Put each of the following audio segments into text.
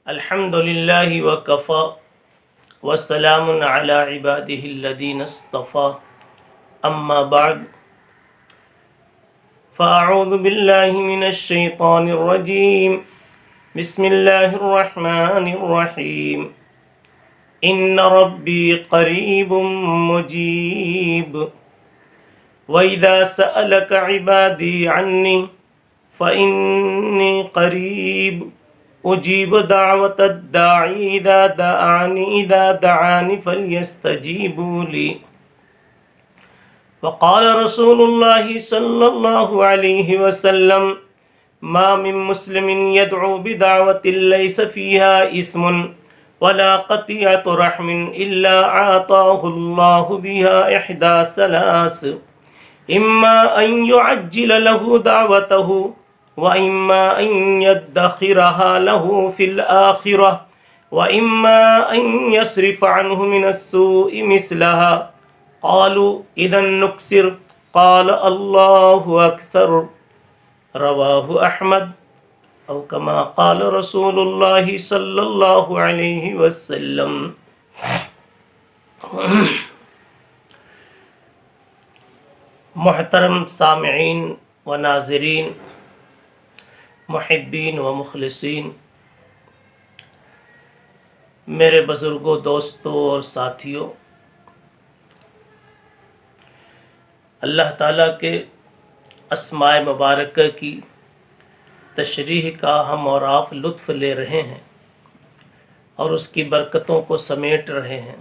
अल्हम्दुलिल्लाहि वकफ़ा वस्सलामुन अला इबादिहिल्लज़ीना इस्तफ़ा अम्मा बअद फ़अऊज़ु बिल्लाहि मिनश शैतानिर रजीम बिस्मिल्लाहिर रहमानिर रहीम इन्न रब्बी क़रीबुम मुजीब व इज़ा सअलक इबादी अन्नी फ़इन्नी क़रीब उजीब दावतद दाई इज़ा दआनी फल्यस्तजीबू ली वक़ाल रसूलुल्लाहि सल्लल्लाहु अलैहि वसल्लम मा मिन मुस्लिमिन यदउ बिदावतिन लैसा फ़ीहा इस्मुन वला क़तिअतु रहमिन इल्ला आताहुल्लाहु बिहा इहदा सलास इम्मा अन युअज्जिल लहु दावतहु व इम्मा अन यद्दखिरहा लहु फिल आखिरह व इम्मा अन यस्रिफ अन्हु मिनस्सूइ मिस्लहा क़ालू इदन नुक्सिर क़ाल अल्लाहु अक्बर रवाहु अहमद औ कमा क़ाल रसूलुल्लाहि सल्लल्लाहु अलैहि वसल्लम। मुहतरम सामिईन व नाज़रीन, मुहिब्बीन व मुखलिसीन, मेरे बुज़ुर्गों, दोस्तों और साथियों, अल्लाह ताला के अस्माए मुबारक की तशरीह का हम और आप लुत्फ़ ले रहे हैं और उसकी बरकतों को समेट रहे हैं।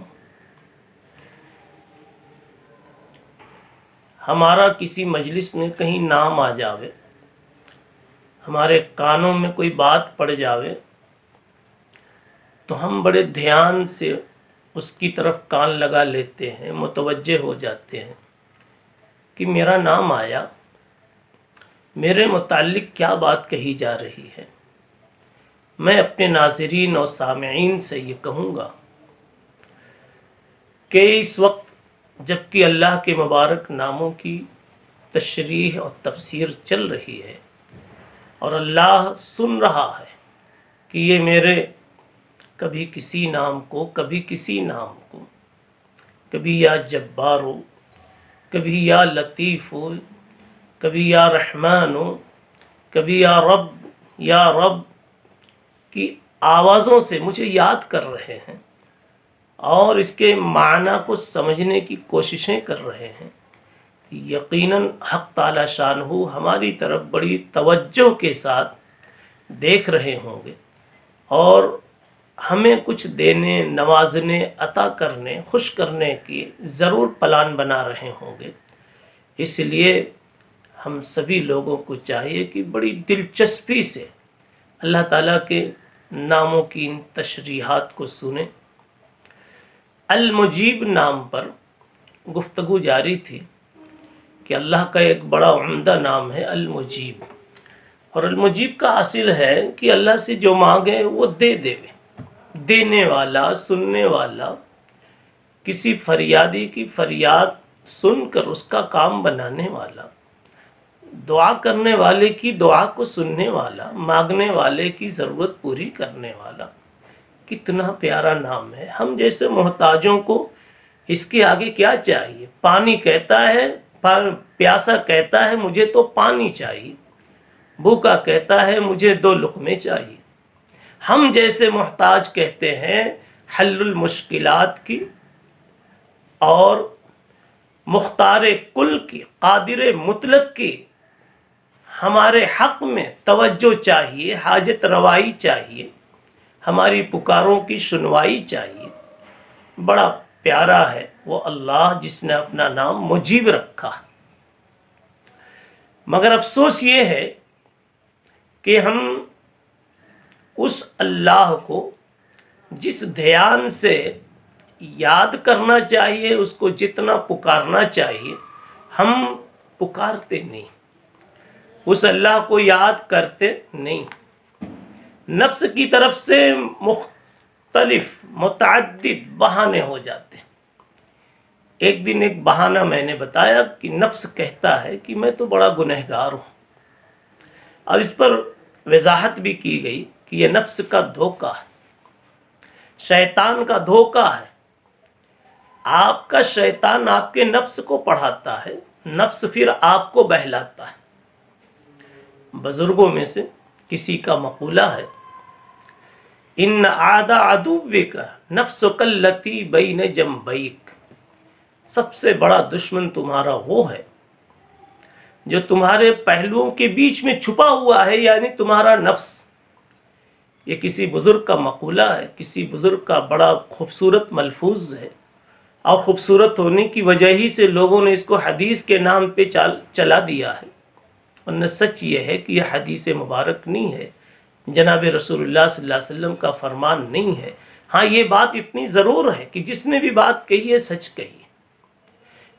हमारा किसी मजलिस में कहीं नाम आ जावे, हमारे कानों में कोई बात पड़ जावे तो हम बड़े ध्यान से उसकी तरफ कान लगा लेते हैं, मुतवज्जे हो जाते हैं कि मेरा नाम आया, मेरे मुताल्लिक क्या बात कही जा रही है। मैं अपने नाज़रीन और सामिईन से ये कहूँगा कि इस वक्त जबकि अल्लाह के मुबारक नामों की तशरीह और तफसीर चल रही है और अल्लाह सुन रहा है कि ये मेरे कभी किसी नाम को, कभी किसी नाम को, कभी या जब्बार हो, कभी या लतीफ़ हो, कभी या रहमान हो, कभी या रब की आवाज़ों से मुझे याद कर रहे हैं और इसके माना को समझने की कोशिशें कर रहे हैं। यकीनन हक़ ताला शानहू हमारी तरफ बड़ी तवज्जो के साथ देख रहे होंगे और हमें कुछ देने, नवाजने, अता करने, खुश करने की ज़रूर प्लान बना रहे होंगे। इसलिए हम सभी लोगों को चाहिए कि बड़ी दिलचस्पी से अल्लाह ताला के नामों की इन तशरीहात को सुने। अल मुजीब नाम पर गुफ्तगू जारी थी कि अल्लाह का एक बड़ा उम्दा नाम है अल मुजीब, और अल मुजीब का हासिल है कि अल्लाह से जो मांगे वो दे देवे, देने वाला, सुनने वाला, किसी फरियादी की फरियाद सुनकर उसका काम बनाने वाला, दुआ करने वाले की दुआ को सुनने वाला, मांगने वाले की ज़रूरत पूरी करने वाला। कितना प्यारा नाम है। हम जैसे मोहताजों को इसके आगे क्या चाहिए। पानी कहता है, प्यासा कहता है मुझे तो पानी चाहिए, भूखा कहता है मुझे 2 लुक़मे चाहिए। हम जैसे मोहताज कहते हैं हल्लुल मुश्किलात की और मुख्तार कुल की, कादिर मुतलक की हमारे हक़ में तवज्जो चाहिए, हाजत रवाई चाहिए, हमारी पुकारों की सुनवाई चाहिए। बड़ा प्यारा है वो अल्लाह जिसने अपना नाम मुजीब रखा। मगर अफसोस ये है कि हम उस अल्लाह को जिस ध्यान से याद करना चाहिए, उसको जितना पुकारना चाहिए, हम पुकारते नहीं, उस अल्लाह को याद करते नहीं। नफ्स की तरफ से मुख्तलिफ मुतअद्दिद बहाने हो जाते। एक दिन एक बहाना मैंने बताया कि नफ्स कहता है कि मैं तो बड़ा गुनहगार हूँ, और इस पर वजाहत भी की गई कि यह नफ्स का धोखा है। शैतान का धोखा है। आपका शैतान आपके नफ्स को पढ़ाता है, नफ्स फिर आपको बहलाता है। बुजुर्गों में से किसी का मकूला है, इन आदा अदुव्विका नफ्सुकल्लती बैन जंबैक, सबसे बड़ा दुश्मन तुम्हारा वो है जो तुम्हारे पहलुओं के बीच में छुपा हुआ है, यानी तुम्हारा नफ्स। ये किसी बुजुर्ग का मकूला है, किसी बुजुर्ग का बड़ा खूबसूरत मलफूज है, और खूबसूरत होने की वजह ही से लोगों ने इसको हदीस के नाम पे चला दिया है। और सच ये है कि यह हदीस मुबारक नहीं है, जनाब रसूलुल्लाह सल्लल्लाहु अलैहि वसल्लम का फरमान नहीं है। हाँ, ये बात इतनी ज़रूर है कि जिसने भी बात कही है सच कही है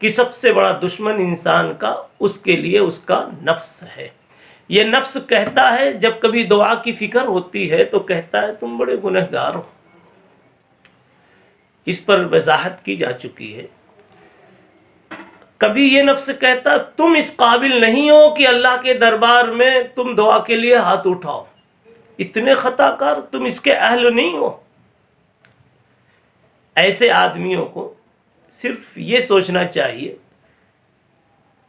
कि सबसे बड़ा दुश्मन इंसान का उसके लिए उसका नफ्स है। ये नफ्स कहता है, जब कभी दुआ की फिक्र होती है तो कहता है तुम बड़े गुनहगार हो। इस पर वजाहत की जा चुकी है। कभी ये नफ्स कहता तुम इस काबिल नहीं हो कि अल्लाह के दरबार में तुम दुआ के लिए हाथ उठाओ, इतने खताकार, तुम इसके अहल नहीं हो। ऐसे आदमियों को सिर्फ ये सोचना चाहिए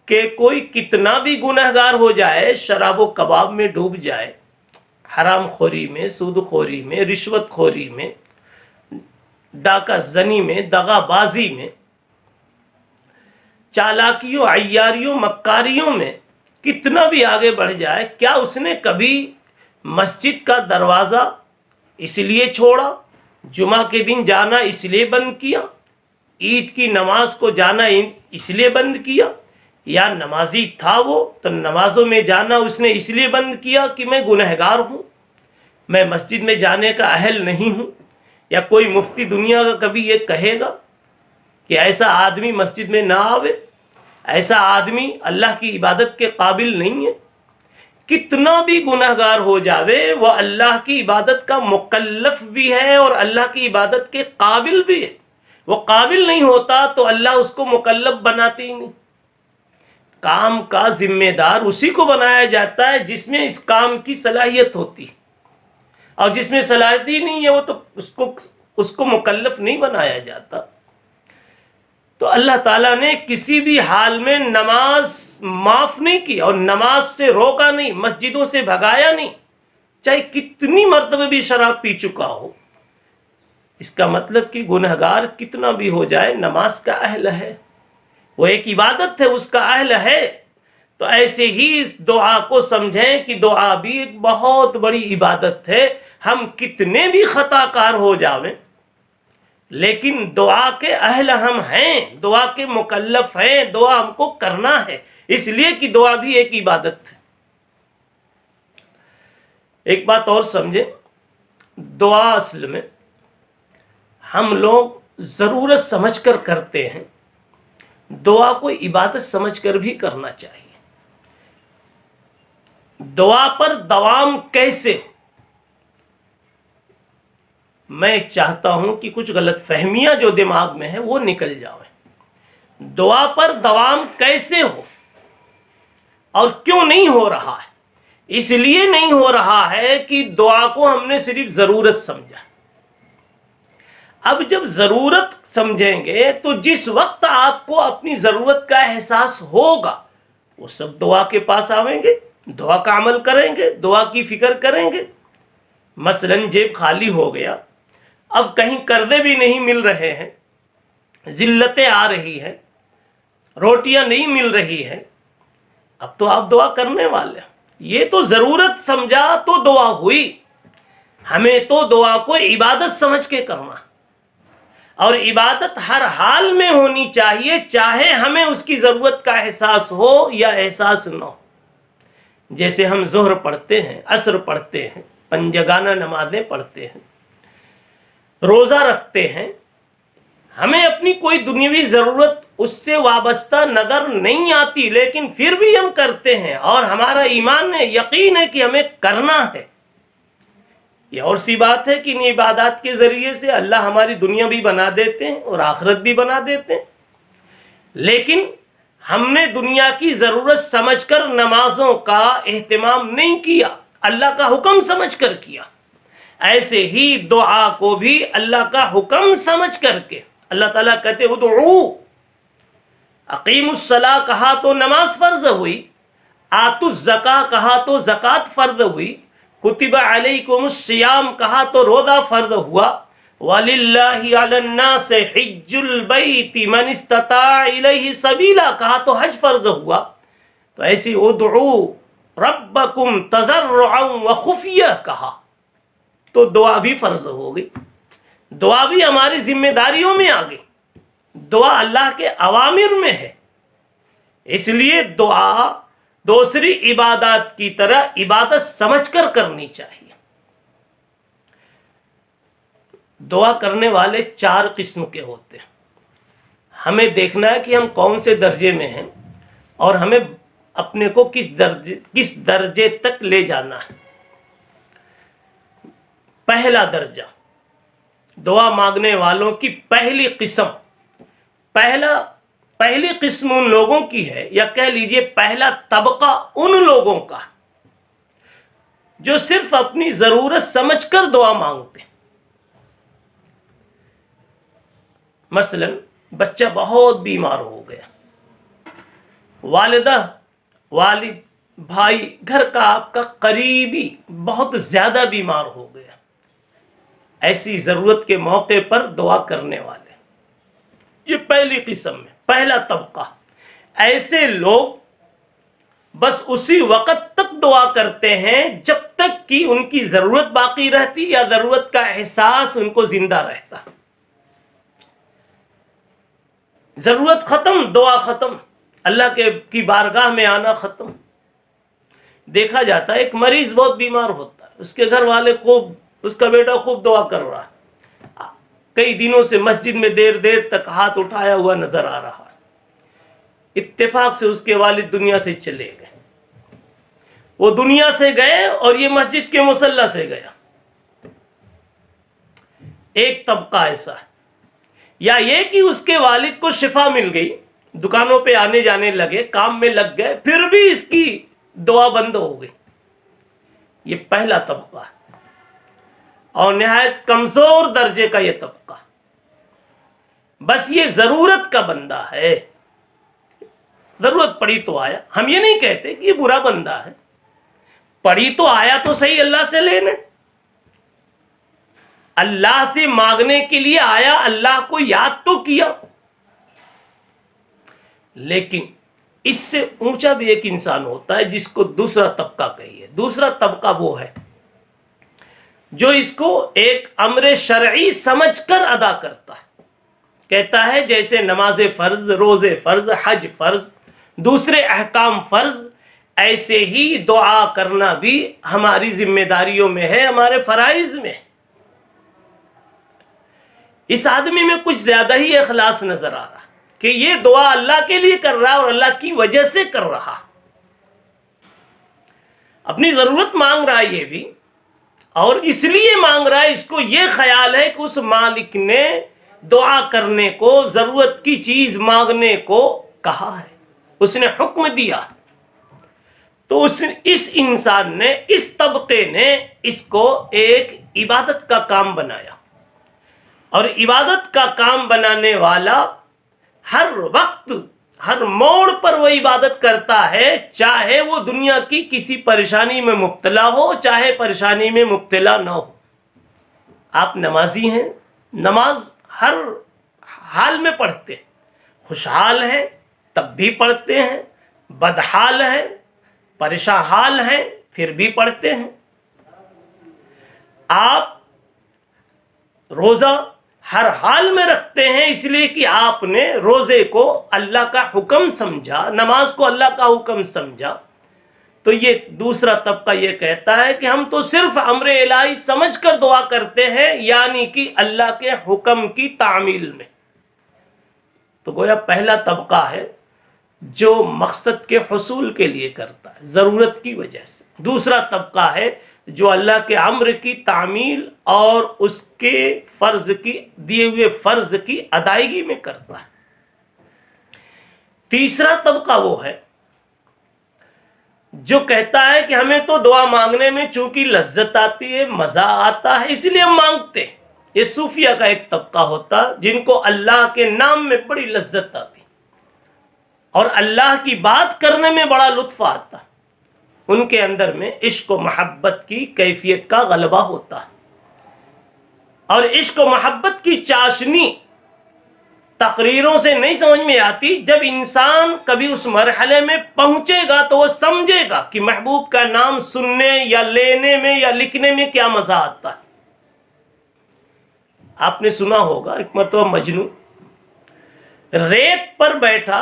कि कोई कितना भी गुनहगार हो जाए, शराब व कबाब में डूब जाए, हराम खोरी में, सूद खोरी में, रिश्वत खोरी में, डाका जनी में, दगाबाजी में, चालाकियों, अय्यारियों, मक्कारियों में कितना भी आगे बढ़ जाए, क्या उसने कभी मस्जिद का दरवाज़ा इसलिए छोड़ा, जुमा के दिन जाना इसलिए बंद किया, ईद की नमाज को जाना इसलिए बंद किया, या नमाजी था वो तो नमाजों में जाना उसने इसलिए बंद किया कि मैं गुनहगार हूँ, मैं मस्जिद में जाने का अहल नहीं हूँ? या कोई मुफ्ती दुनिया का कभी ये कहेगा कि ऐसा आदमी मस्जिद में ना आवे, ऐसा आदमी अल्लाह की इबादत के काबिल नहीं है? कितना भी गुनहगार हो जावे वह अल्लाह की इबादत का मुकल्लफ भी है और अल्लाह की इबादत के काबिल भी है। वो काबिल नहीं होता तो अल्लाह उसको मुकल्लफ बनाते ही नहीं। काम का जिम्मेदार उसी को बनाया जाता है जिसमें इस काम की सलाहियत होती है, और जिसमें सलाहियत ही नहीं है वो तो उसको मुकल्लफ नहीं बनाया जाता। तो अल्लाह ताला ने किसी भी हाल में नमाज माफ़ नहीं की और नमाज से रोका नहीं, मस्जिदों से भगाया नहीं, चाहे कितनी मर्तबे भी शराब पी चुका हो। इसका मतलब कि गुनहगार कितना भी हो जाए नमाज का अहल है, वो एक इबादत है, उसका अहल है। तो ऐसे ही इस दुआ को समझें कि दुआ भी एक बहुत बड़ी इबादत है। हम कितने भी खताकार हो जावें लेकिन दुआ के अहल हम हैं, दुआ के मुकल्लफ हैं, दुआ हमको करना है, इसलिए कि दुआ भी एक इबादत है। एक बात और समझें, दुआ असल में हम लोग ज़रूरत समझकर करते हैं, दुआ को इबादत समझकर भी करना चाहिए। दुआ पर दवाम कैसे? मैं चाहता हूं कि कुछ गलतफहमियां जो दिमाग में है वो निकल जाए। दुआ पर दवाम कैसे हो और क्यों नहीं हो रहा है? इसलिए नहीं हो रहा है कि दुआ को हमने सिर्फ ज़रूरत समझा। अब जब ज़रूरत समझेंगे तो जिस वक्त आपको अपनी ज़रूरत का एहसास होगा वो सब दुआ के पास आवेंगे, दुआ का अमल करेंगे, दुआ की फिक्र करेंगे। मसलन जेब खाली हो गया, अब कहीं कर्जे भी नहीं मिल रहे हैं, जिल्लतें आ रही हैं, रोटियां नहीं मिल रही हैं, अब तो आप दुआ करने वाले। ये तो ज़रूरत समझा तो दुआ हुई। हमें तो दुआ को इबादत समझ के करना, और इबादत हर हाल में होनी चाहिए, चाहे हमें उसकी ज़रूरत का एहसास हो या एहसास न हो। जैसे हम ज़ोहर पढ़ते हैं, असर पढ़ते हैं, पंजगाना नमाज़ें पढ़ते हैं, रोज़ा रखते हैं, हमें अपनी कोई दुनियावी ज़रूरत उससे वाबस्ता नज़र नहीं आती, लेकिन फिर भी हम करते हैं और हमारा ईमान है, यकीन है कि हमें करना है। ये और सी बात है कि इन इबादत के ज़रिए से अल्लाह हमारी दुनिया भी बना देते हैं और आखिरत भी बना देते हैं, लेकिन हमने दुनिया की ज़रूरत समझकर नमाजों का एहतमाम नहीं किया, अल्लाह का हुक्म समझकर किया। ऐसे ही दुआ को भी अल्लाह का हुक्म समझ करके अल्लाह ताला कहते उदऊ, अकीमुस्सला कहा तो नमाज फर्ज हुई, आतुज ज़का कहा तो ज़कात फर्ज हुई, कुतिबा अलैकुमुस्सियाम कहा तो रोज़ा फर्ज हुआ, वलिल्लाहि अलन्नास हिज्जुल बैति मन इस्तता इलैहि सबीला कहा तो हज फर्ज हुआ। तो ऐसी उदऊ रब्बकुम तज़र्रुअन व खुफिया कहा तो दुआ भी फर्ज हो गई। दुआ भी हमारी जिम्मेदारियों में आ गई, दुआ अल्लाह के अवामिर में है। इसलिए दुआ दूसरी इबादत की तरह इबादत समझकर करनी चाहिए। दुआ करने वाले 4 किस्म के होते हैं। हमें देखना है कि हम कौन से दर्जे में हैं और हमें अपने को किस दर्जे तक ले जाना है। पहला दर्जा, दुआ मांगने वालों की पहली किस्म उन लोगों की है, या कह लीजिए पहला तबका उन लोगों का जो सिर्फ अपनी जरूरत समझकर दुआ मांगते। मसलन बच्चा बहुत बीमार हो गया, वालिदा, वालिद, भाई, घर का आपका करीबी बहुत ज्यादा बीमार हो गया। ऐसी जरूरत के मौके पर दुआ करने वाले, ये पहली किस्म में पहला तबका। ऐसे लोग बस उसी वक्त तक दुआ करते हैं जब तक कि उनकी जरूरत बाकी रहती या जरूरत का एहसास उनको जिंदा रहता। जरूरत खत्म, दुआ खत्म, अल्लाह की बारगाह में आना खत्म। देखा जाता है एक मरीज बहुत बीमार होता है, उसके घर वाले खूब, उसका बेटा खूब दुआ कर रहा है, कई दिनों से मस्जिद में देर देर तक हाथ उठाया हुआ नजर आ रहा है। इत्तेफाक से उसके वालिद दुनिया से चले गए। वो दुनिया से गए और ये मस्जिद के मुसल्ला से गया। एक तबका ऐसा है। या ये कि उसके वालिद को शिफा मिल गई, दुकानों पे आने जाने लगे, काम में लग गए, फिर भी इसकी दुआ बंद हो गई। ये पहला तबका है और निहायत कमजोर दर्जे का ये तबका। बस ये जरूरत का बंदा है, जरूरत पड़ी तो आया। हम ये नहीं कहते कि ये बुरा बंदा है, पड़ी तो आया तो सही, अल्लाह से लेने, अल्लाह से मांगने के लिए आया, अल्लाह को याद तो किया। लेकिन इससे ऊंचा भी एक इंसान होता है जिसको दूसरा तबका कहिए। दूसरा तबका वो है जो इसको एक अम्र शरई समझकर अदा करता है। कहता है जैसे नमाज फर्ज, रोजे फर्ज, हज फर्ज, दूसरे अहकाम फर्ज, ऐसे ही दुआ करना भी हमारी जिम्मेदारियों में है, हमारे फराइज में। इस आदमी में कुछ ज्यादा ही इखलास नजर आ रहा है कि ये दुआ अल्लाह के लिए कर रहा है और अल्लाह की वजह से कर रहा, अपनी जरूरत मांग रहा है ये भी, और इसलिए मांग रहा है, इसको ये ख्याल है कि उस मालिक ने दुआ करने को, जरूरत की चीज मांगने को कहा है, उसने हुक्म दिया। तो इस इंसान ने, इस तबके ने इसको एक इबादत का काम बनाया। और इबादत का काम बनाने वाला हर वक्त, हर मोड़ पर वो इबादत करता है, चाहे वो दुनिया की किसी परेशानी में मुब्तला हो, चाहे परेशानी में मुब्तला ना हो। आप नमाजी हैं, नमाज हर हाल में पढ़ते हैं, खुशहाल हैं तब भी पढ़ते हैं, बदहाल हैं, परेशान हाल हैं फिर भी पढ़ते हैं। आप रोज़ा हर हाल में रखते हैं इसलिए कि आपने रोज़े को अल्लाह का हुक्म समझा, नमाज को अल्लाह का हुक्म समझा। तो ये दूसरा तबका ये कहता है कि हम तो सिर्फ अम्र इलाही समझ कर दुआ करते हैं, यानी कि अल्लाह के हुक्म की तामील में। तो गोया पहला तबका है जो मकसद के हुसूल के लिए करता है, ज़रूरत की वजह से। दूसरा तबका है जो अल्लाह के अम्र की तामील और उसके फ़र्ज की, दिए हुए फ़र्ज की अदायगी में करता है। तीसरा तबका वो है जो कहता है कि हमें तो दुआ मांगने में चूंकि लज्जत आती है, मजा आता है, इसलिए हम मांगते हैं। ये सूफिया का एक तबका होता जिनको अल्लाह के नाम में बड़ी लज्जत आती और अल्लाह की बात करने में बड़ा लुत्फ आता। उनके अंदर में इश्क व मोहब्बत की कैफियत का गलबा होता है और इश्क व मोहब्बत की चाशनी तकरीरों से नहीं समझ में आती। जब इंसान कभी उस मरहले में पहुंचेगा तो वो समझेगा कि महबूब का नाम सुनने या लेने में या लिखने में क्या मजा आता है। आपने सुना होगा एक मरतबा मजनू रेत पर बैठा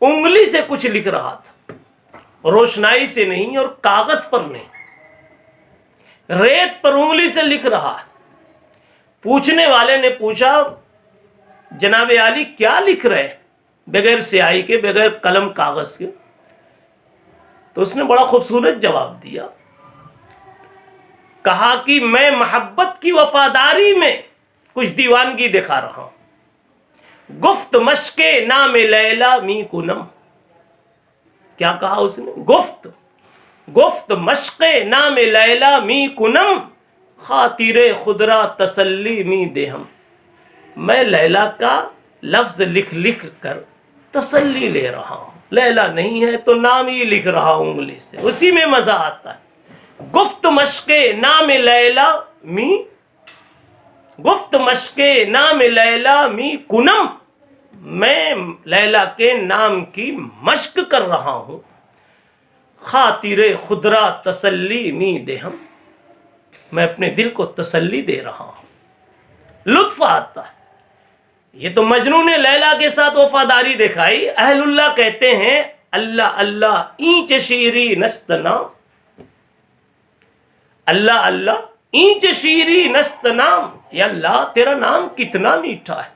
उंगली से कुछ लिख रहा था, रोशनाई से नहीं और कागज पर नहीं, रेत पर उंगली से लिख रहा है। पूछने वाले ने पूछा, जनाबे आली क्या लिख रहे, बगैर स्याही के, बगैर कलम कागज के? तो उसने बड़ा खूबसूरत जवाब दिया, कहा कि मैं मोहब्बत की वफादारी में कुछ दीवानगी दिखा रहा हूं। गुफ्त मश्के नाम लैला मी कुनम। क्या कहा उसने? गुफ्त मश्के नाम लैला मी कुनम, खातिरे खुदरा तसल्ली मी देहम। मैं लैला का लफ्ज लिख लिख कर तसल्ली ले रहा हूं। लैला नहीं है तो नाम ही लिख रहा हूं उंगली से, उसी में मजा आता है। गुफ्त मश्के नाम लैला मी, गुफ्त मश्के नाम लैला मी कुनम, मैं लैला के नाम की मश्क कर रहा हूं। खातिरे खुदरा तसल्ली मी देहम, मैं अपने दिल को तसल्ली दे रहा हूं। लुत्फ आता है। ये तो मजनू ने लैला के साथ वफादारी दिखाई। अहलुल्लाह कहते हैं अल्लाह अल्लाह ईंच शीरी नस्तनाम, अल्लाह अल्लाह ईंच शीरी नस्तनाम। या अल्लाह तेरा नाम कितना मीठा है,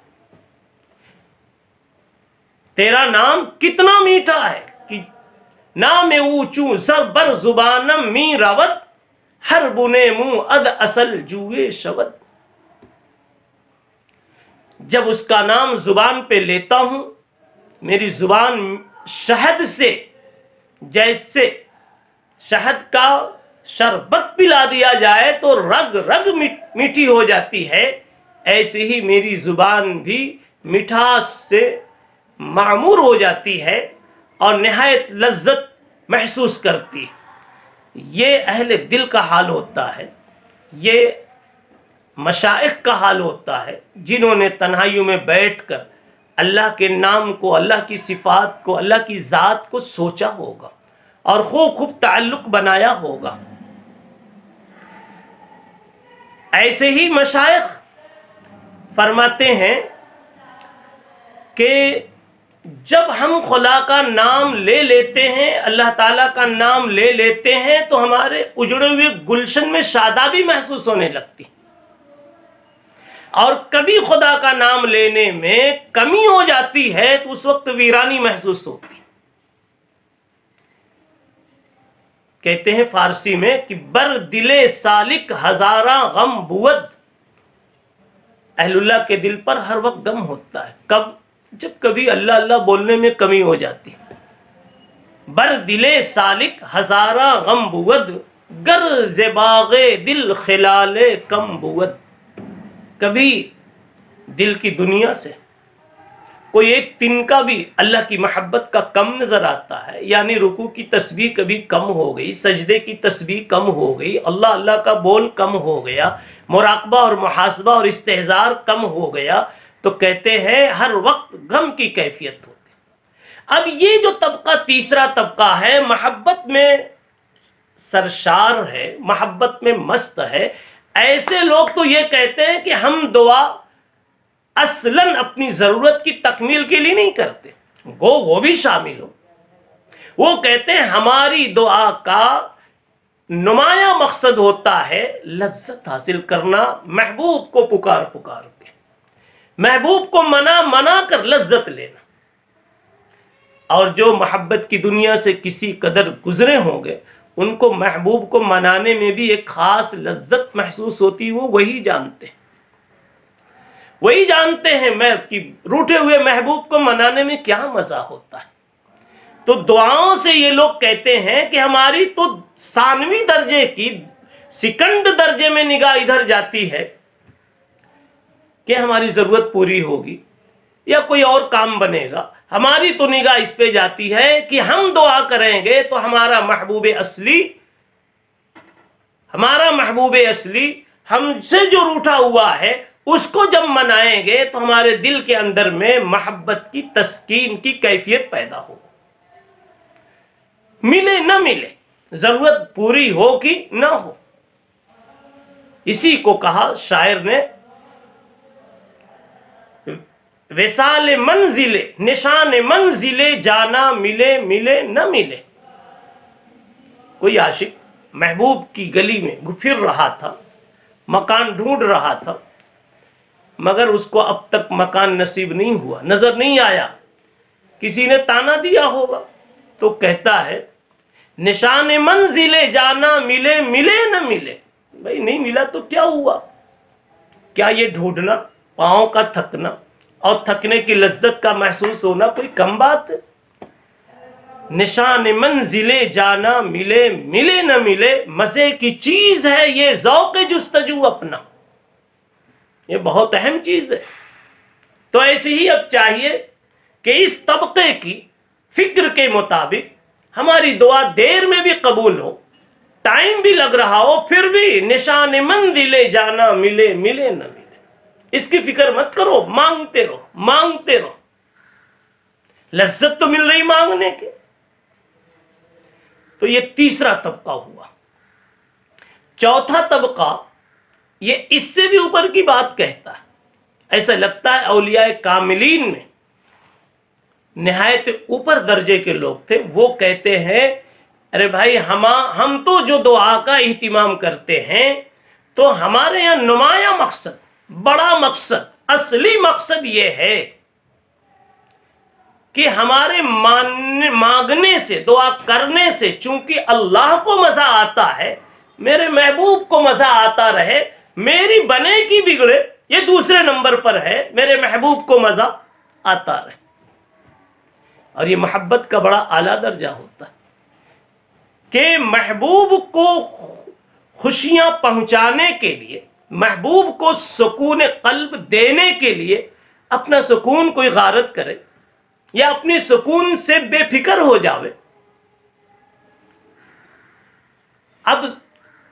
तेरा नाम कितना मीठा है कि नाम ऊंचू सर बर जुबानम मी रावत, हर बुने मुंह अद असल जुए शवद। जब उसका नाम जुबान पे लेता हूं, मेरी जुबान शहद से, जैसे शहद का शरबत पिला दिया जाए तो रग रग मीठी हो जाती है, ऐसे ही मेरी जुबान भी मिठास से मामूर हो जाती है और निहायत लज्जत महसूस करती है। ये अहले दिल का हाल होता है, ये मशाइख का हाल होता है, जिन्होंने तन्हाइयों में बैठकर अल्लाह के नाम को, अल्लाह की सिफात को, अल्लाह की ज़ात को सोचा होगा और खूब खूब ताल्लुक बनाया होगा। ऐसे ही मशाइख फरमाते हैं कि जब हम खुदा का नाम ले लेते हैं, अल्लाह ताला का नाम ले लेते हैं, तो हमारे उजड़े हुए गुलशन में शादाबी महसूस होने लगती। और कभी खुदा का नाम लेने में कमी हो जाती है तो उस वक्त वीरानी महसूस होती। कहते हैं फारसी में कि बर दिले सालिक हजारा गम बुवद। अहलुल्लाह के दिल पर हर वक्त गम होता है। कब? जब कभी अल्लाह अल्लाह बोलने में कमी हो जाती है। बर दिले सालिक हजारा गम बुवद, गर ज़बाग़े दिल खिलाले कम बुवद। कभी दिल की दुनिया से कोई एक तिनका भी अल्लाह की मोहब्बत का कम नजर आता है, यानी रुकू की तस्बीह कभी कम हो गई, सजदे की तस्बीह कम हो गई, अल्लाह अल्लाह का बोल कम हो गया, मुराकबा और मुहासबा और इस्तेहज़ार कम हो गया, तो कहते हैं हर वक्त गम की कैफियत होती। अब ये जो तबका, तीसरा तबका है, मोहब्बत में सरशार है, मोहब्बत में मस्त है। ऐसे लोग तो ये कहते हैं कि हम दुआ असलन अपनी जरूरत की तकमील के लिए नहीं करते, वो भी शामिल हो। वो कहते हैं हमारी दुआ का नुमाया मकसद होता है लज्जत हासिल करना, महबूब को पुकार पुकार के, महबूब को मना मना कर लज्जत लेना। और जो मोहब्बत की दुनिया से किसी कदर गुजरे होंगे, उनको महबूब को मनाने में भी एक खास लज्जत महसूस होती है। वो वही जानते हैं, वही जानते हैं मैं कि रूठे हुए महबूब को मनाने में क्या मजा होता है। तो दुआओं से ये लोग कहते हैं कि हमारी तो सानवी दर्जे की, सेकंड दर्जे में निगाह इधर जाती है कि हमारी ज़रूरत पूरी होगी या कोई और काम बनेगा। हमारी तो निगाह इस पे जाती है कि हम दुआ करेंगे तो हमारा महबूब असली हमसे जो रूठा हुआ है उसको जब मनाएंगे तो हमारे दिल के अंदर में मोहब्बत की, तस्कीन की कैफियत पैदा हो। मिले न मिले, जरूरत पूरी हो कि न हो, इसी को कहा शायर ने, वैसाल मंजिले निशान मंजिले जाना मिले मिले न मिले। कोई आशिक महबूब की गली में फिर रहा था, मकान ढूंढ रहा था, मगर उसको अब तक मकान नसीब नहीं हुआ, नजर नहीं आया। किसी ने ताना दिया होगा तो कहता है निशान मंजिले जाना मिले मिले न मिले। भाई नहीं मिला तो क्या हुआ? क्या ये ढूंढना, पाँव का थकना और थकने की लज्जत का महसूस होना कोई कम बात है? निशान मंजिले जाना मिले मिले न मिले, मजे की चीज है ये ज़ौक़ जुस्तजू अपना, ये बहुत अहम चीज है। तो ऐसे ही अब चाहिए कि इस तबके की फिक्र के मुताबिक हमारी दुआ देर में भी कबूल हो, टाइम भी लग रहा हो, फिर भी निशान मंजिले जाना मिले मिले न मिले, इसकी फिक्र मत करो, मांगते रहो मांगते रहो, लज्जत तो मिल रही मांगने की। तो ये तीसरा तबका हुआ। चौथा तबका ये इससे भी ऊपर की बात कहता है। ऐसा लगता है औलिया कामिलीन में निहायत ऊपर दर्जे के लोग थे, वो कहते हैं अरे भाई हम तो जो दुआ का इहतिमाम करते हैं तो हमारे यहाँ नुमाया मकसद, बड़ा मकसद, असली मकसद ये है कि हमारे मांगने से, दुआ करने से चूंकि अल्लाह को मजा आता है, मेरे महबूब को मजा आता रहे, मेरी बने की बिगड़े ये दूसरे नंबर पर है, मेरे महबूब को मजा आता रहे। और ये मोहब्बत का बड़ा आला दर्जा होता है कि महबूब को खुशियां पहुंचाने के लिए, महबूब को सुकून कल्ब देने के लिए अपना सुकून कोई गारत करे या अपनी सुकून से बेफिक्र हो जावे। अब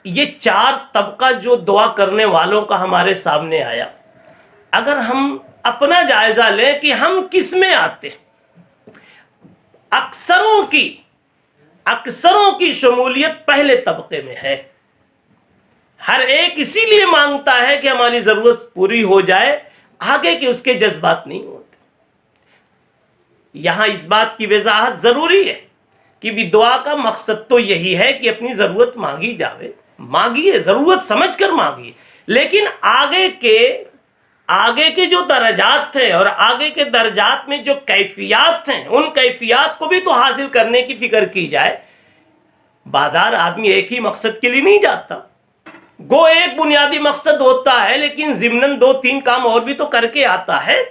ये चार तबका जो दुआ करने वालों का हमारे सामने आया, अगर हम अपना जायजा लें कि हम किस में आते हैं, अक्सरों की शमूलियत पहले तबके में है। हर एक इसीलिए मांगता है कि हमारी जरूरत पूरी हो जाए, आगे के उसके जज्बात नहीं होते। यहां इस बात की वजाहत जरूरी है कि भी दुआ का मकसद तो यही है कि अपनी जरूरत मांगी जावे, मांगिए, जरूरत समझकर मांगिए, लेकिन आगे के जो दर्जात हैं और आगे के दर्जात में जो कैफियत हैं, उन कैफियत को भी तो हासिल करने की फिक्र की जाए। बाजार आदमी एक ही मकसद के लिए नहीं जाता, गो एक बुनियादी मकसद होता है, लेकिन जिम्नन 2-3 काम और भी तो करके आता है।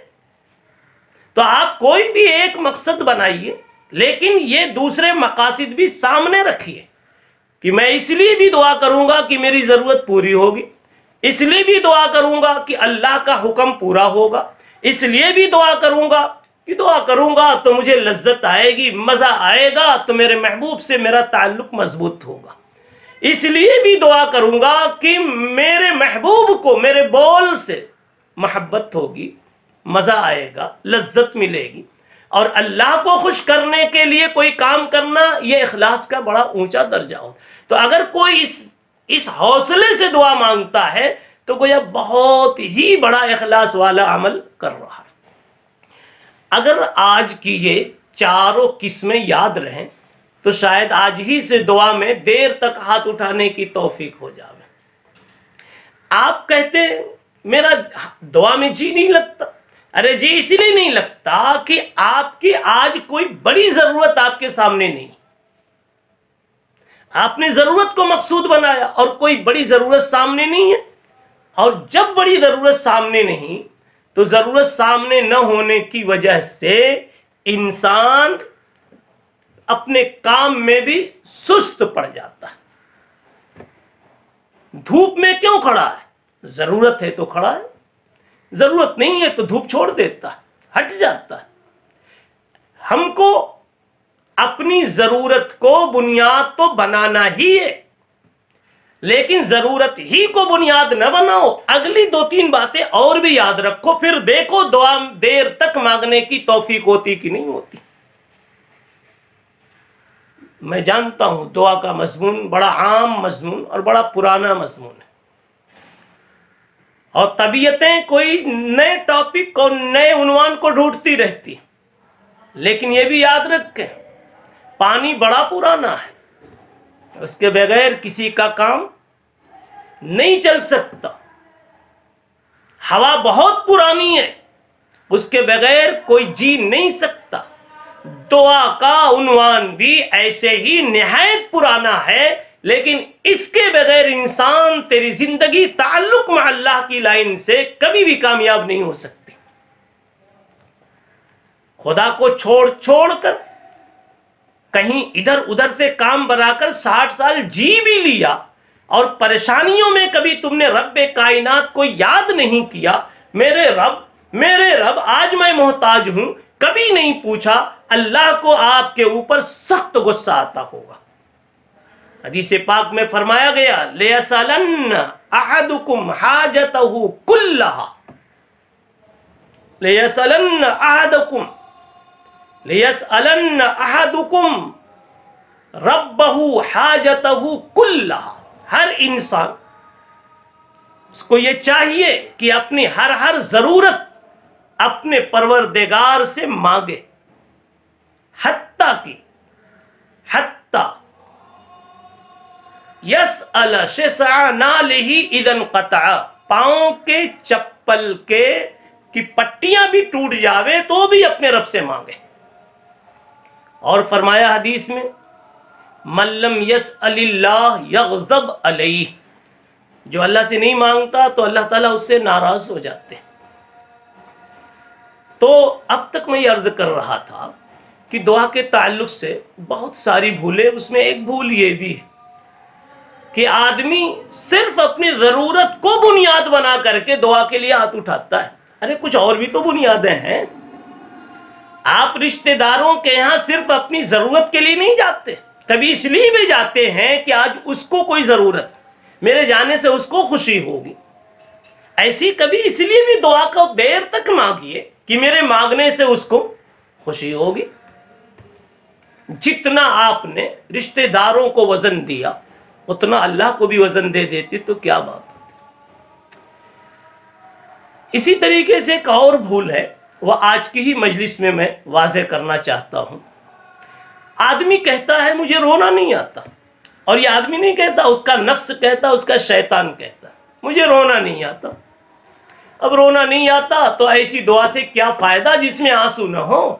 तो आप कोई भी एक मकसद बनाइए, लेकिन ये दूसरे मकासद भी सामने रखिए कि मैं इसलिए भी दुआ करूंगा कि मेरी जरूरत पूरी होगी, इसलिए भी दुआ करूंगा कि अल्लाह का हुक्म पूरा होगा, इसलिए भी दुआ करूंगा कि दुआ करूंगा तो मुझे लज्जत आएगी, मजा आएगा, तो मेरे महबूब से मेरा ताल्लुक मजबूत होगा, इसलिए भी दुआ करूंगा कि मेरे महबूब को मेरे बोल से मोहब्बत होगी, मजा आएगा, लज्जत मिलेगी। और अल्लाह को खुश करने के लिए कोई काम करना, यह इखलास का बड़ा ऊंचा दर्जा हो। तो अगर कोई इस हौसले से दुआ मांगता है तो गोया बहुत ही बड़ा इखलास वाला अमल कर रहा है। अगर आज की ये चारों किस्में याद रहें तो शायद आज ही से दुआ में देर तक हाथ उठाने की तौफीक हो जाए। आप कहते हैं मेरा दुआ में जी नहीं लगता, अरे जी इसलिए नहीं लगता कि आपकी आज कोई बड़ी जरूरत आपके सामने नहीं, आपने जरूरत को मकसूद बनाया और कोई बड़ी जरूरत सामने नहीं है। और जब बड़ी जरूरत सामने नहीं तो जरूरत सामने न होने की वजह से इंसान अपने काम में भी सुस्त पड़ जाता है। धूप में क्यों खड़ा है? जरूरत है तो खड़ा है, जरूरत नहीं है तो धूप छोड़ देता है, हट जाता है। हमको अपनी जरूरत को बुनियाद तो बनाना ही है, लेकिन जरूरत ही को बुनियाद न बनाओ, अगली 2-3 बातें और भी याद रखो, फिर देखो दुआ देर तक मांगने की तौफीक होती कि नहीं होती। मैं जानता हूं दुआ का मजमून बड़ा आम मजमून और बड़ा पुराना मजमून है, और तबीयतें कोई नए टॉपिक और नए उन्वान को ढूंढती रहती, लेकिन यह भी याद रखें पानी बड़ा पुराना है, उसके बगैर किसी का काम नहीं चल सकता। हवा बहुत पुरानी है, उसके बगैर कोई जी नहीं सकता। दुआ का उन्वान भी ऐसे ही निहायत पुराना है, लेकिन इसके बगैर इंसान तेरी जिंदगी ताल्लुक में अल्लाह की लाइन से कभी भी कामयाब नहीं हो सकती। खुदा को छोड़ छोड़ कर कहीं इधर उधर से काम बनाकर 60 साल जी भी लिया, और परेशानियों में कभी तुमने रब्बे कायनात को याद नहीं किया, मेरे रब आज मैं मोहताज हूं, कभी नहीं पूछा, अल्लाह को आपके ऊपर सख्त गुस्सा आता होगा। हदीस पाक में फरमाया गया, लियसअलन्न अहदुकुम हाजतहु कुल्लहा, लियसअलन्न अहदुकुम रब्बहु हाजतहु कुल्लहा। हर इंसान उसको ये चाहिए कि अपनी हर जरूरत अपने परवरदिगार से मांगे, हत्ता यसअल शिसअ नालिही इदन क़तअ, पांव के चप्पल के की पट्टियां भी टूट जावे तो भी अपने रब से मांगे। और फरमाया हदीस में, मल्लम यसअलिल्लाह यग़ज़ब अलैहि, जो अल्लाह से नहीं मांगता तो अल्लाह ताला उससे नाराज हो जाते हैं। तो अब तक मैं ये अर्ज कर रहा था कि दुआ के ताल्लुक से बहुत सारी भूलें, उसमें एक भूल ये भी है कि आदमी सिर्फ अपनी ज़रूरत को बुनियाद बना करके दुआ के लिए हाथ उठाता है। अरे कुछ और भी तो बुनियादें हैं। आप रिश्तेदारों के यहाँ सिर्फ अपनी ज़रूरत के लिए नहीं जाते, कभी इसलिए भी जाते हैं कि आज उसको कोई ज़रूरत, मेरे जाने से उसको खुशी होगी। ऐसी कभी इसलिए भी दुआ को देर तक मांगिए कि मेरे मांगने से उसको खुशी होगी। जितना आपने रिश्तेदारों को वजन दिया उतना अल्लाह को भी वजन दे देती तो क्या बात होती। इसी तरीके से एक और भूल है, वह आज की ही मजलिस में मैं वाज़ेह करना चाहता हूं। आदमी कहता है मुझे रोना नहीं आता, और ये आदमी नहीं कहता, उसका नफ्स कहता, उसका शैतान कहता मुझे रोना नहीं आता। अब रोना नहीं आता तो ऐसी दुआ से क्या फायदा जिसमें आंसू न हो।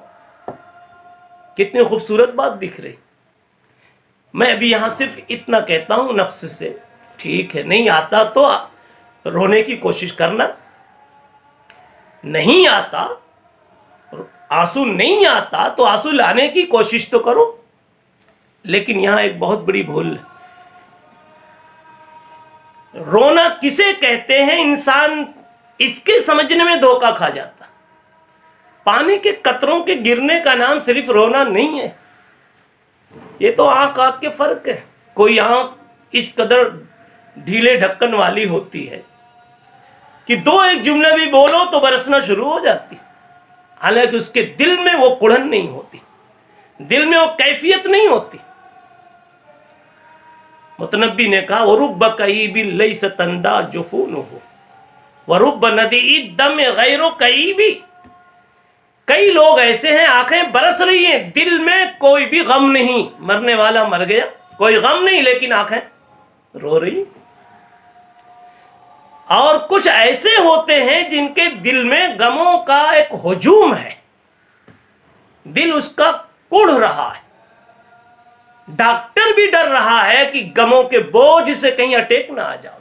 कितनी खूबसूरत बात दिख रही। मैं अभी यहां सिर्फ इतना कहता हूं नफ्स से, ठीक है नहीं आता तो रोने की कोशिश करना, नहीं आता आंसू नहीं आता तो आंसू लाने की कोशिश तो करो। लेकिन यहां एक बहुत बड़ी भूल है। रोना किसे कहते हैं, इंसान इसके समझने में धोखा खा जाता। पानी के कतरों के गिरने का नाम सिर्फ रोना नहीं है। ये तो आंख आंख के फर्क है। कोई आंख इस कदर ढीले ढक्कन वाली होती है कि दो एक जुमले भी बोलो तो बरसना शुरू हो जाती, हालांकि उसके दिल में वो कुड़न नहीं होती, दिल में वो कैफियत नहीं होती। मुतनब्बी ने कहा, वरुब्ब कईबी लैस तंदा जुफूनुहु वरुब्ब नदी दम गैरो कईबी। कई लोग ऐसे हैं आंखें बरस रही हैं, दिल में कोई भी गम नहीं, मरने वाला मर गया कोई गम नहीं, लेकिन आंखें रो रही। और कुछ ऐसे होते हैं जिनके दिल में गमों का एक हुजूम है, दिल उसका कुढ़ रहा है, डॉक्टर भी डर रहा है कि गमों के बोझ से कहीं अटैक ना आ जाए,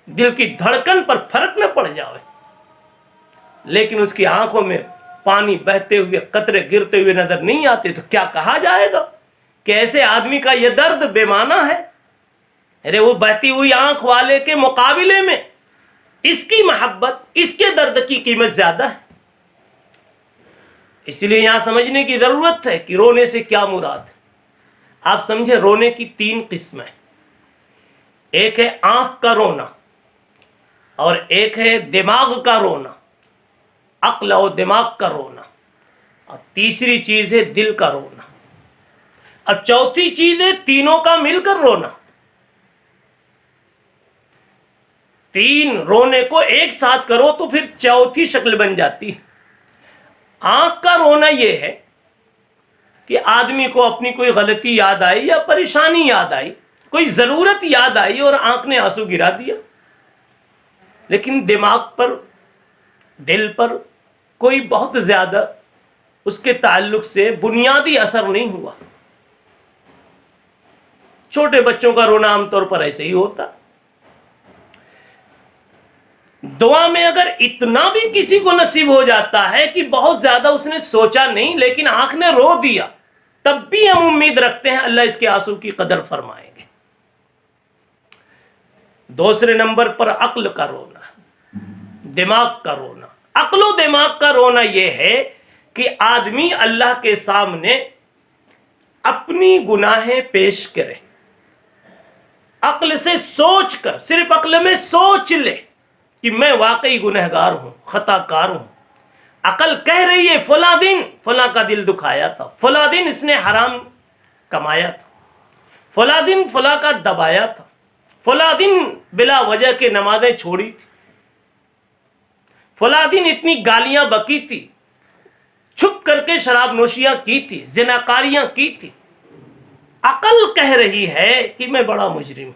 दिल की धड़कन पर फर्क न पड़ जाए, लेकिन उसकी आंखों में पानी बहते हुए, कतरे गिरते हुए नजर नहीं आते, तो क्या कहा जाएगा कि ऐसे आदमी का यह दर्द बेमाना है? अरे वो बहती हुई आंख वाले के मुकाबले में इसकी मोहब्बत, इसके दर्द की कीमत ज्यादा है। इसलिए यहां समझने की जरूरत है कि रोने से क्या मुराद है। आप समझे, रोने की 3 किस्में। एक है आंख का रोना, और एक है दिमाग का रोना, अक्ल और दिमाग का रोना, और तीसरी चीज है दिल का रोना, और चौथी चीज है तीनों का मिलकर रोना। 3 रोने को एक साथ करो तो फिर चौथी शक्ल बन जाती है। आंख का रोना यह है कि आदमी को अपनी कोई गलती याद आई या परेशानी याद आई, कोई जरूरत याद आई और आंख ने आंसू गिरा दिया, लेकिन दिमाग पर, दिल पर कोई बहुत ज्यादा उसके ताल्लुक से बुनियादी असर नहीं हुआ। छोटे बच्चों का रोना आमतौर पर ऐसे ही होता। दुआ में अगर इतना भी किसी को नसीब हो जाता है कि बहुत ज्यादा उसने सोचा नहीं लेकिन आंख ने रो दिया, तब भी हम उम्मीद रखते हैं अल्लाह इसके आंसू की कदर फरमाएंगे। दूसरे नंबर पर अक्ल का रोना, दिमाग का रोना। अक्लो दिमाग का रोना यह है कि आदमी अल्लाह के सामने अपनी गुनाहें पेश करे, अक्ल से सोच कर, सिर्फ अक्ल में सोच ले कि मैं वाकई गुनहगार हूं, खताकार हूं। अकल कह रही है फला दिन फला का दिल दुखाया था, फला दिन इसने हराम कमाया था, फला दिन फला का दबाया था, फला दिन बिला वजह के नमाजें छोड़ी थी, फला दिन इतनी गालियां बकी थी, छुप करके शराब नोशियां की थी, जिनाकारियां की थी। अकल कह रही है कि मैं बड़ा मुजरिम हूं,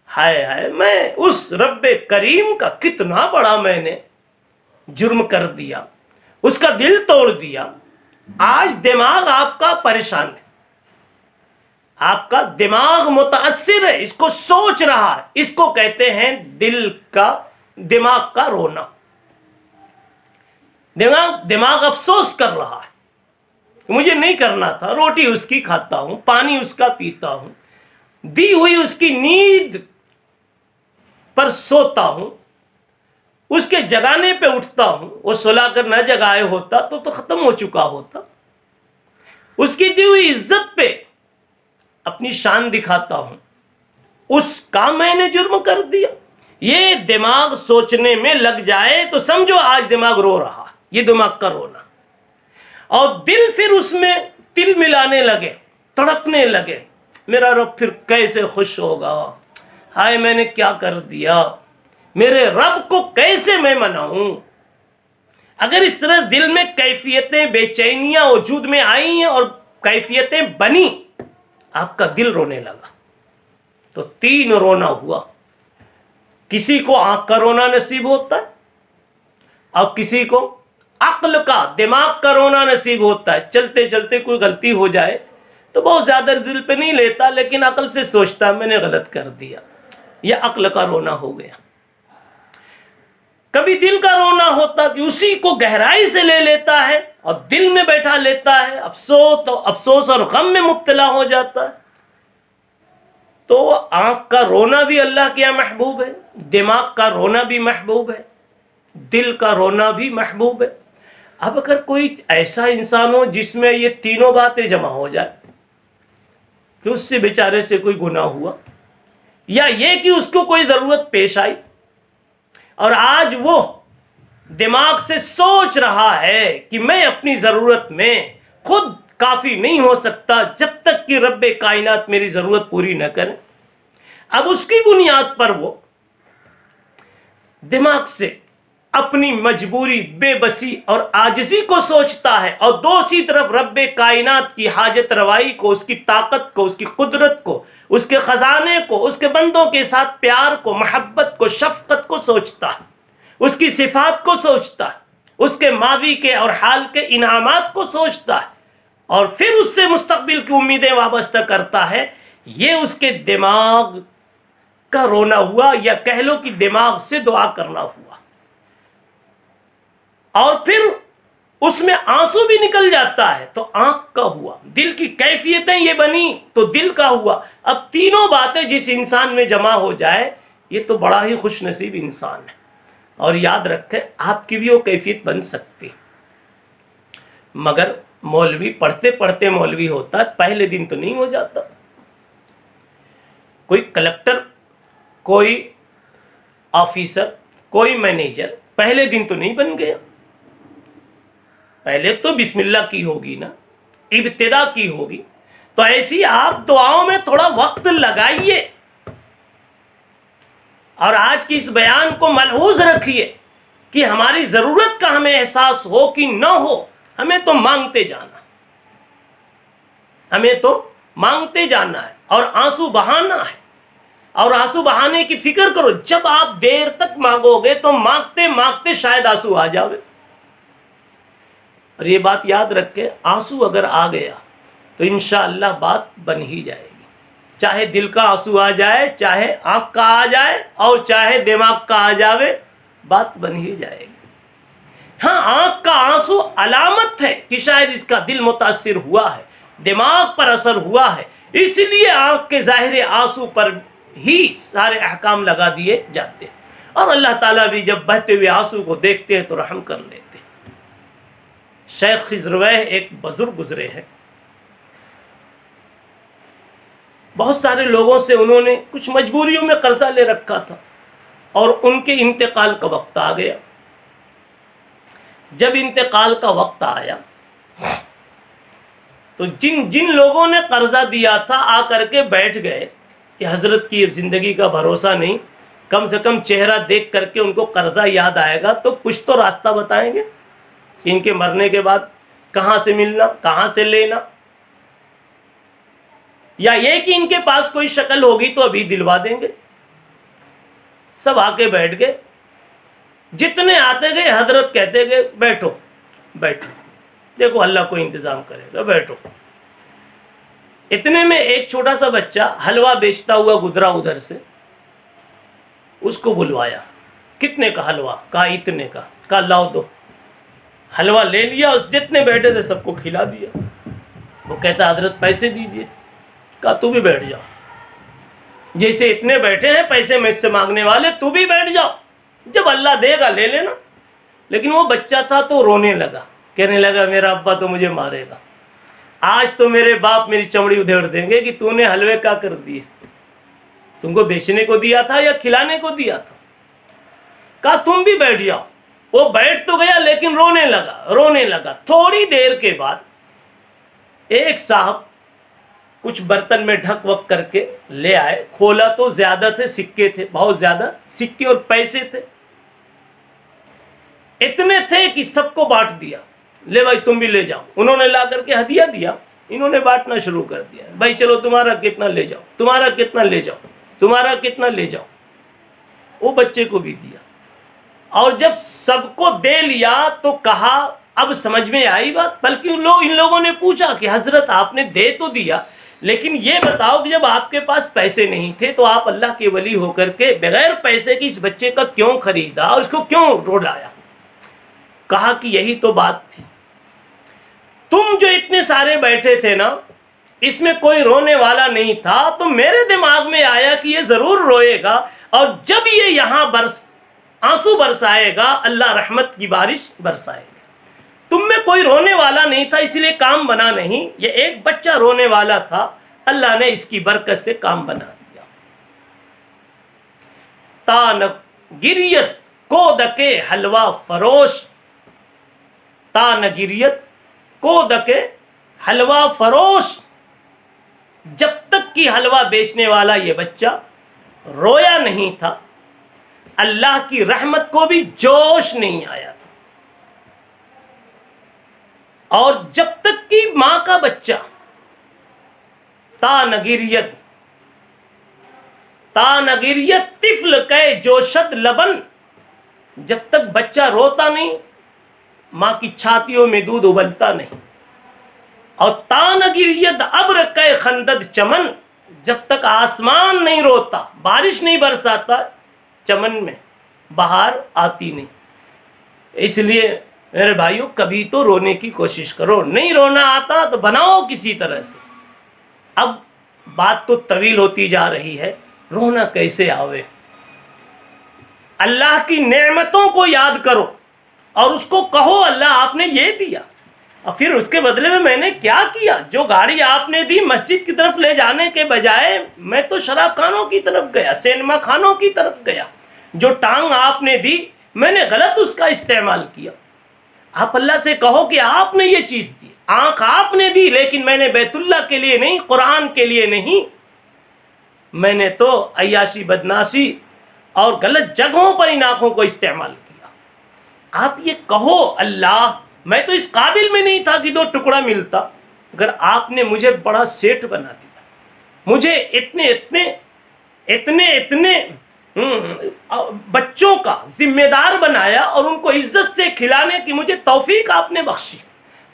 हाय हाय मैं उस रब्बे करीम का कितना बड़ा मैंने जुर्म कर दिया, उसका दिल तोड़ दिया। आज दिमाग आपका परेशान है, आपका दिमाग मुतासिर है, इसको सोच रहा है, इसको कहते हैं दिमाग का रोना। दिमाग अफसोस कर रहा है, मुझे नहीं करना था, रोटी उसकी खाता हूं, पानी उसका पीता हूं, दी हुई उसकी नींद पर सोता हूं, उसके जगाने पे उठता हूं, वो सुलाकर न जगाए होता तो खत्म हो चुका होता। उसकी दी हुई इज्जत पे अपनी शान दिखाता हूं, उसका मैंने जुर्म कर दिया। ये दिमाग सोचने में लग जाए तो समझो आज दिमाग रो रहा, ये दिमाग का रोना। और दिल फिर उसमें तिल मिलाने लगे, तड़पने लगे, मेरा रब फिर कैसे खुश होगा, हाय मैंने क्या कर दिया, मेरे रब को कैसे मैं मनाऊं। अगर इस तरह दिल में कैफियतें, बेचैनियां वजूद में आई हैं और कैफियतें बनी, आपका दिल रोने लगा, तो 3 रोना हुआ। किसी को आंख का रोना नसीब होता है, और किसी को अक्ल का, दिमाग का रोना नसीब होता है। चलते चलते कोई गलती हो जाए तो बहुत ज्यादा दिल पे नहीं लेता, लेकिन अक्ल से सोचता मैंने गलत कर दिया, यह अक्ल का रोना हो गया। कभी दिल का रोना होता कि उसी को गहराई से ले लेता है और दिल में बैठा लेता है, अफसोस और गम में मुब्तला हो जाता है। तो आंख का रोना भी अल्लाह के यहाँ महबूब है, दिमाग का रोना भी महबूब है, दिल का रोना भी महबूब है। अब अगर कोई ऐसा इंसान हो जिसमें ये तीनों बातें जमा हो जाए, कि उससे बेचारे से कोई गुनाह हुआ, या ये कि उसको कोई जरूरत पेश आई और आज वो दिमाग से सोच रहा है कि मैं अपनी जरूरत में खुद काफी नहीं हो सकता जब तक कि रब्बे कायनात मेरी जरूरत पूरी न करे। अब उसकी बुनियाद पर वो दिमाग से अपनी मजबूरी, बेबसी और आजिज़ी को सोचता है, और दूसरी तरफ रब्बे कायनात की हाजत रवाई को, उसकी ताकत को, उसकी कुदरत को, उसके खजाने को, उसके बंदों के साथ प्यार को, मोहब्बत को, शफकत को सोचता है, उसकी सिफात को सोचता है, उसके माजी के और हाल के इनामात को सोचता है, और फिर उससे मुस्तकबिल की उम्मीदें वाबस्ता करता है। ये उसके दिमाग का रोना हुआ, या कह लो कि दिमाग से दुआ करना हुआ। और फिर उसमें आंसू भी निकल जाता है तो आंख का हुआ, दिल की कैफियतें ये बनी तो दिल का हुआ। अब तीनों बातें जिस इंसान में जमा हो जाए ये तो बड़ा ही खुशनसीब इंसान है। और याद रखें आपकी भी वो कैफियत बन सकती, मगर मौलवी पढ़ते पढ़ते मौलवी होता है, पहले दिन तो नहीं हो जाता। कोई कलेक्टर, कोई ऑफिसर, कोई मैनेजर पहले दिन तो नहीं बन गया। पहले तो बिस्मिल्लाह की होगी ना, इब्तिदा की होगी। तो ऐसी आप दुआओं में थोड़ा वक्त लगाइए और आज की इस बयान को मलहूज रखिए कि हमारी जरूरत का हमें एहसास हो कि न हो, हमें तो मांगते जाना, हमें तो मांगते जाना है और आंसू बहाना है। और आंसू बहाने की फिक्र करो, जब आप देर तक मांगोगे तो मांगते मांगते शायद आंसू आ जावे। और ये बात याद रखें, आंसू अगर आ गया तो इंशाअल्लाह बात बन ही जाएगी। चाहे दिल का आंसू आ जाए, चाहे आंख का आ जाए और चाहे दिमाग का आ जावे, बात बन ही जाएगी। हाँ, आंख का आंसू अलामत है कि शायद इसका दिल मुतासिर हुआ है, दिमाग पर असर हुआ है, इसलिए आंख के जाहिर आंसू पर ही सारे अहकाम लगा दिए जाते हैं। और अल्लाह ताला भी जब बहते हुए आंसू को देखते हैं तो रहम कर लेते हैं। शेख खिजरवैह एक बुजुर्ग गुजरे हैं, बहुत सारे लोगों से उन्होंने कुछ मजबूरियों में कर्जा ले रखा था और उनके इंतकाल का वक्त आ गया। जब इंतकाल का वक्त आया तो जिन जिन लोगों ने कर्जा दिया था आकर के बैठ गए कि हजरत की जिंदगी का भरोसा नहीं, कम से कम चेहरा देख करके उनको कर्जा याद आएगा तो कुछ तो रास्ता बताएंगे कि इनके मरने के बाद कहाँ से मिलना, कहाँ से लेना, या ये कि इनके पास कोई शक्ल होगी तो अभी दिलवा देंगे। सब आके बैठ गए, जितने आते गए हजरत कहते गए बैठो बैठो, देखो अल्लाह को इंतजाम करेगा, बैठो। इतने में एक छोटा सा बच्चा हलवा बेचता हुआ गुजरा उधर से, उसको बुलवाया। कितने का हलवा? कहा इतने का। कहा लाओ दो। हलवा ले लिया, उस जितने बैठे थे सबको खिला दिया। वो कहता हजरत पैसे दीजिए। कहा तू भी बैठ जाओ, जैसे इतने बैठे हैं पैसे मुझसे मांगने वाले, तू भी बैठ जाओ, जब अल्लाह देगा ले लेना। लेकिन वो बच्चा था तो रोने लगा, कहने लगा मेरा अब्बा तो मुझे मारेगा, आज तो मेरे बाप मेरी चमड़ी उधेड़ देंगे कि तूने हलवे क्या कर दिए, तुमको बेचने को दिया था या खिलाने को दिया था। कहा तुम भी बैठ जाओ। वो बैठ तो गया लेकिन रोने लगा। थोड़ी देर के बाद एक साहब कुछ बर्तन में ढक वक करके ले आए, खोला तो ज्यादा थे सिक्के, थे बहुत ज्यादा सिक्के और पैसे थे, इतने थे कि सबको बांट दिया। ले भाई तुम भी ले जाओ। उन्होंने ला करके हदिया दिया, इन्होंने बांटना शुरू कर दिया। भाई चलो तुम्हारा कितना ले जाओ, तुम्हारा कितना ले जाओ, तुम्हारा कितना ले जाओ। वो बच्चे को भी दिया और जब सबको दे लिया तो कहा अब समझ में आई बात। बल्कि इन लोगों ने पूछा कि हजरत आपने दे तो दिया, लेकिन ये बताओ कि जब आपके पास पैसे नहीं थे तो आप अल्लाह के वली होकर के बगैर पैसे की इस बच्चे का क्यों खरीदा, उसको क्यों रुलाया। कहा कि यही तो बात थी, तुम जो इतने सारे बैठे थे ना, इसमें कोई रोने वाला नहीं था, तो मेरे दिमाग में आया कि ये जरूर रोएगा और जब ये यहाँ आंसू बरसाएगा अल्लाह रहमत की बारिश बरसाएगा। तुम में कोई रोने वाला नहीं था इसलिए काम बना नहीं, ये एक बच्चा रोने वाला था, अल्लाह ने इसकी बरकत से काम बना दिया। तान गिरियत को दके हलवा फरोश, तान गिरियत को दके हलवा फरोश। जब तक कि हलवा बेचने वाला ये बच्चा रोया नहीं था, अल्लाह की रहमत को भी जोश नहीं आया था। और जब तक कि मां का बच्चा तानगिरियत तिफल कै जोशद लबन, जब तक बच्चा रोता नहीं, मां की छातियों में दूध उबलता नहीं। और तानगिरियत अब्र कै खंदद चमन, जब तक आसमान नहीं रोता, बारिश नहीं बरसाता, चमन में बहार आती नहीं। इसलिए मेरे भाइयों कभी तो रोने की कोशिश करो, नहीं रोना आता तो बनाओ किसी तरह से। अब बात तो तवील होती जा रही है, रोना कैसे आवे? अल्लाह की नेमतों को याद करो और उसको कहो अल्लाह आपने ये दिया और फिर उसके बदले में मैंने क्या किया। जो गाड़ी आपने दी मस्जिद की तरफ ले जाने के बजाय मैं तो शराब खानों की तरफ गया, सिनेमा खानों की तरफ गया। जो टांग आपने दी मैंने गलत उसका इस्तेमाल किया। आप अल्लाह से कहो कि आपने ये चीज़ दी, आंख आपने दी लेकिन मैंने बैतुल्लाह के लिए नहीं, कुरान के लिए नहीं, मैंने तो अय्याशी बदनाशी और गलत जगहों पर इन आंखों को इस्तेमाल किया। आप ये कहो अल्लाह मैं तो इस काबिल में नहीं था कि 2 टुकड़ा मिलता, अगर आपने मुझे बड़ा सेठ बना दिया, मुझे इतने इतने इतने इतने बच्चों का जिम्मेदार बनाया और उनको इज्जत से खिलाने की मुझे तौफीक आपने बख्शी।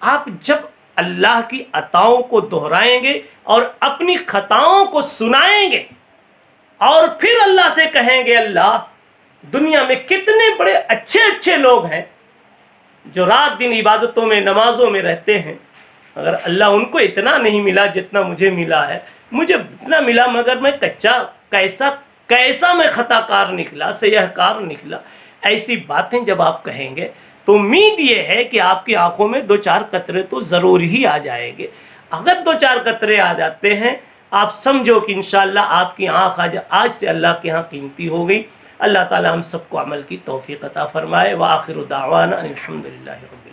आप जब अल्लाह की अताओं को दोहराएंगे और अपनी खताओं को सुनाएंगे और फिर अल्लाह से कहेंगे अल्लाह दुनिया में कितने बड़े अच्छे अच्छे लोग हैं जो रात दिन इबादतों में नमाजों में रहते हैं, अगर अल्लाह उनको इतना नहीं मिला जितना मुझे मिला है, मुझे इतना मिला मगर मैं कच्चा कैसा मैं खताकार निकला, सयाहकार निकला। ऐसी बातें जब आप कहेंगे तो उम्मीद ये है कि आपकी आंखों में 2-4 कतरे तो ज़रूर ही आ जाएंगे। अगर 2-4 कतरे आ जाते हैं आप समझो कि इंशाअल्लाह आपकी आँख आज से अल्लाह के यहाँ कीमती हो गई। अल्लाह ताला हम सबको अमल की तौफीक अता फरमाए। व आखिरु दावाना अनिल हम्दुलिल्लाहि रब्बिल आलमीन।